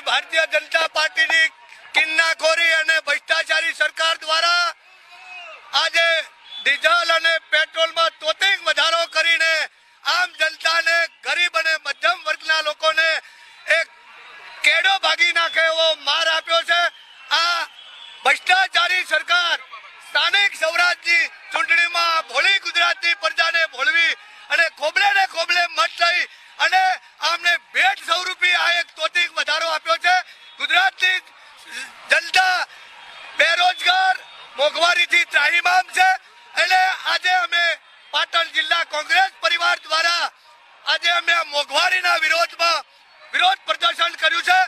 ભારતીય જનતા પાર્ટીની કિન્નાખોરી અને ભ્રષ્ટાચારી સરકાર દ્વારા આજે ડીઝલ અને પેટ્રોલમાં તોતિંગ વધારો કરીને આમ જનતાને, ગરીબ અને મધ્યમ વર્ગના લોકોને એક કેડો ભાગી નાખે એવો માર આપ્યો છે. આ ભ્રષ્ટાચારી સરકાર સ્થાનિક સૌરાષ્ટ્રની ચૂંટણીમાં ભોળી ગુજરાતની પ્રજાને ભોળવી અને ખોબલે ને ખોબલે મત લઈ અને આમને ભેટ સ્વરૂપી આ એક તોતિંગ વધારો આપ્યો છે. ગુજરાતની જનતા બેરોજગાર, મોંઘવારીથી ત્રાહિમામ છે. એટલે આજે અમે પાટણ જિલ્લા કોંગ્રેસ પરિવાર દ્વારા આજે અમે મોંઘવારીના વિરોધમાં વિરોધ પ્રદર્શન કર્યું છે.